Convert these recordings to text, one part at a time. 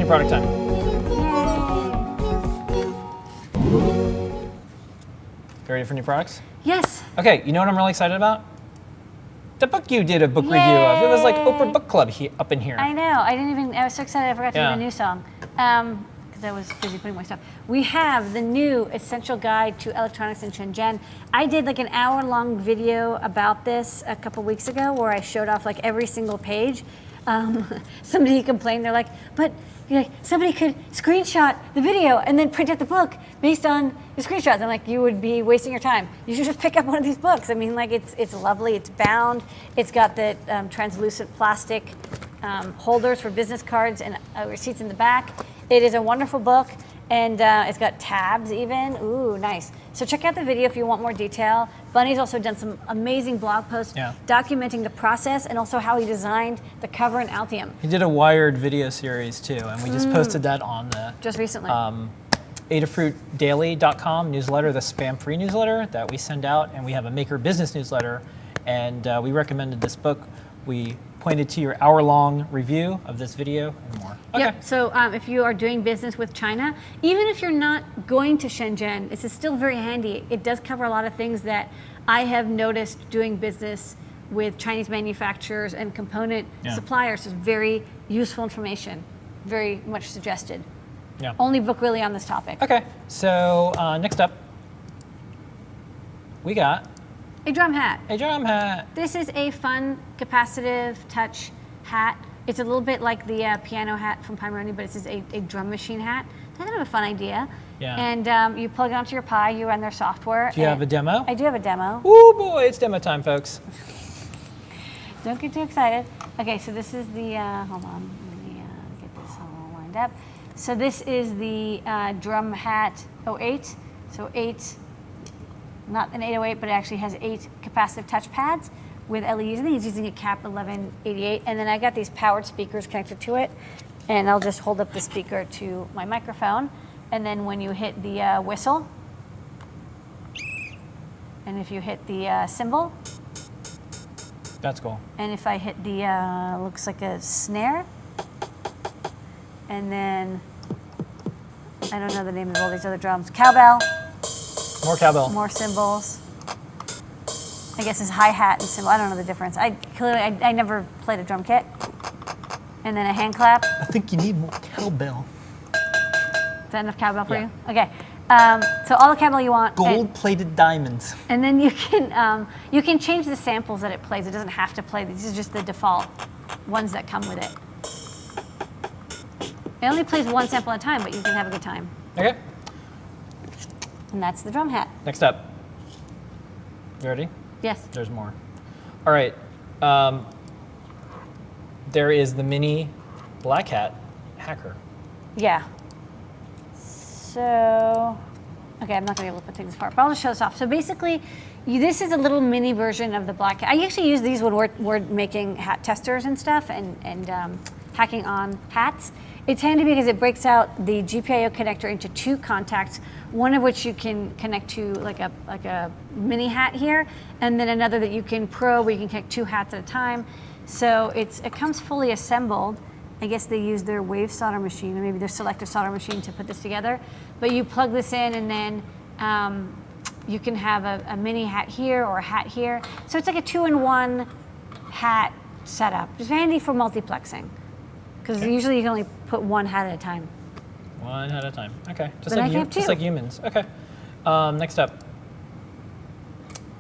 New product time. You ready for new products? Yes. Okay, you know what I'm really excited about? The book you did a book review of. It was like Oprah Book Club up in here. I know. I was so excited I forgot to do the new song. Because I was busy putting my stuff. We have the new Essential Guide to Electronics in Shenzhen. I did like an hour-long video about this a couple weeks ago where I showed off like every single page. Somebody complained, they're like, but somebody could screenshot the video and then print out the book based on the screenshots. I'm like, you would be wasting your time. You should just pick up one of these books. I mean, like it's lovely, it's bound, it's got the translucent plastic holders for business cards and receipts in the back. It is a wonderful book, and it's got tabs even. Ooh, nice. So check out the video if you want more detail. Bunnie's also done some amazing blog posts documenting the process and also how he designed the cover and Altium. He did a Wired video series too, and we just posted that on the just recently. AdafruitDaily.com newsletter, the spam-free newsletter that we send out, and we have a Maker Business newsletter, and we recommended this book. We pointed to your hour-long review of this video and more. Okay. Yep. So if you are doing business with China, even if you're not going to Shenzhen, this is still very handy. It does cover a lot of things that I have noticed doing business with Chinese manufacturers and component suppliers. Is very useful information. Very much suggested. Yeah. Only book really on this topic. Okay. So next up, we got a drum hat. A drum hat. This is a fun capacitive touch hat. It's a little bit like the piano hat from Pimoroni, but it's just a drum machine hat. Kind of a fun idea. Yeah. And you plug it onto your Pi, you run their software. Do you have a demo? I do have a demo. Ooh boy, it's demo time, folks. Don't get too excited. Okay, so this is the, hold on, let me get this all lined up. So this is the Drum Hat 08. So 8, not an 808, but it actually has 8 capacitive touch pads with LEDs. I think he's using a CAP 1188. And then I got these powered speakers connected to it. And I'll just hold up the speaker to my microphone. And then when you hit the whistle, and if you hit the cymbal, that's cool. And if I hit the, looks like a snare, and then, I don't know the name of all these other drums, cowbell. More cowbell. More cymbals. I guess it's hi-hat and cymbal. I don't know the difference. I never played a drum kit. And then a hand clap. I think you need more cowbell. Is that enough cowbell for you? Okay. So all the cowbell you want. Gold-plated diamonds. And then you can change the samples that it plays. It doesn't have to play. These are just the default ones that come with it. It only plays one sample at a time, but you can have a good time. Okay. And that's the drum hat. Next up. You ready? Yes. There's more. All right. There is the mini black hat hacker. Yeah. So, okay, I'm not going to be able to put things apart, but I'll just show this off. So basically, this is a little mini version of the black hat. I actually use these when we're making hat testers and stuff and hacking on hats. It's handy because it breaks out the GPIO connector into 2 contacts, one of which you can connect to like a mini hat here, and then another that you can probe where you can connect 2 hats at a time. So it comes fully assembled. I guess they use their wave solder machine or maybe their selective solder machine to put this together. But you plug this in and then you can have a mini hat here or a hat here. So it's like a 2-in-1 hat setup. Just handy for multiplexing. Because usually you can only put 1 hat at a time. 1 hat at a time. Okay. Just like humans. Okay. Next up.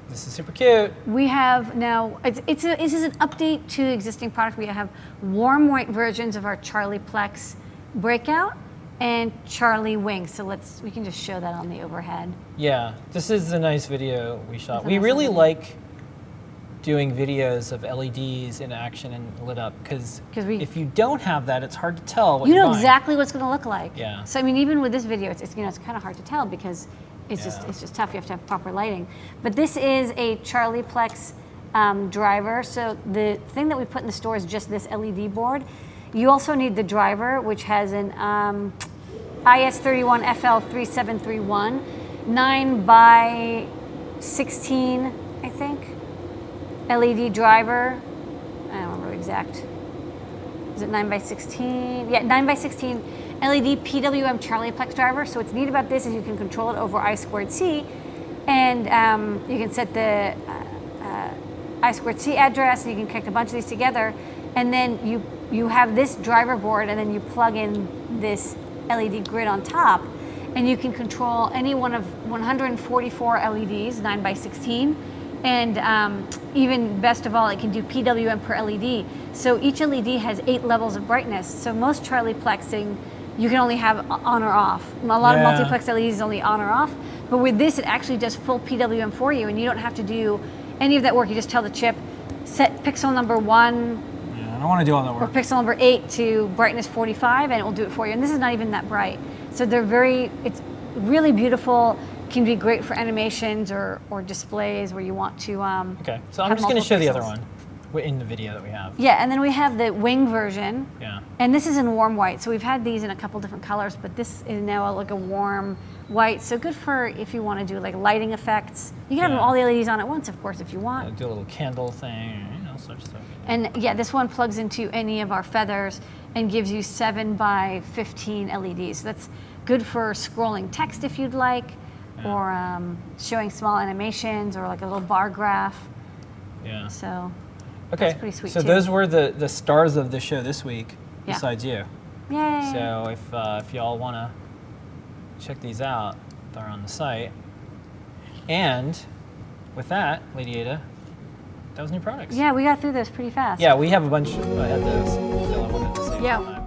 This is super cute. We have now, this is an update to existing product. We have warm white versions of our Charlieplexed breakout and Charlie wings. So we can just show that on the overhead. Yeah, this is a nice video we shot. We really like doing videos of LEDs in action and lit up because if you don't have that, it's hard to tell what you you're know buying. exactly what's going to look like. Yeah. So I mean, even with this video, it's kind of hard to tell because it's just tough. You have to have proper lighting. But this is a Charlieplexed driver. So the thing that we put in the store is just this LED board. You also need the driver, which has an IS31FL3731, 9x16, I think. LED driver. I don't remember exact is it 9 by 16? Yeah, 9 by 16 LED PWM Charlieplexed driver. So what's neat about this is you can control it over I2C, and you can set the I2C address, and you can connect a bunch of these together, and then you have this driver board, and then you plug in this LED grid on top, and you can control any one of 144 LEDs, 9 by 16, and even best of all, it can do PWM per LED. So each LED has 8 levels of brightness. So most Charlieplexing, you can only have on or off. A lot of multiplex LEDs is only on or off, but with this, it actually does full PWM for you, and you don't have to do any of that work. You just tell the chip, set pixel number 1, Yeah, I don't want to do all that or work. pixel number 8 to brightness 45, and it will do it for you. And this is not even that bright. So it's really beautiful, can be great for animations or displays where you want to Okay, so I'm have just going to show the other multiple one in the video that we have. Yeah, and then we have the wing version. Yeah. And this is in warm white. So we've had these in a couple different colors, but this is now like a warm white. So good for if you want to do like lighting effects. You can have all the LEDs on at once, of course, if you want. Do a little candle thing, such stuff. And yeah, this one plugs into any of our feathers and gives you 7 by 15 LEDs. So that's good for scrolling text if you'd like, or showing small animations, or like a little bar graph. Yeah. So okay. that's pretty sweet So too. those were the stars of the show this week, Yeah. besides you. Yay! So if y'all want to check these out, they're on the site. And with that, Lady Ada, that was new products. Yeah, we got through this pretty fast. Yeah, we have a bunch. I had those. Still, I wanted to say Yeah. time.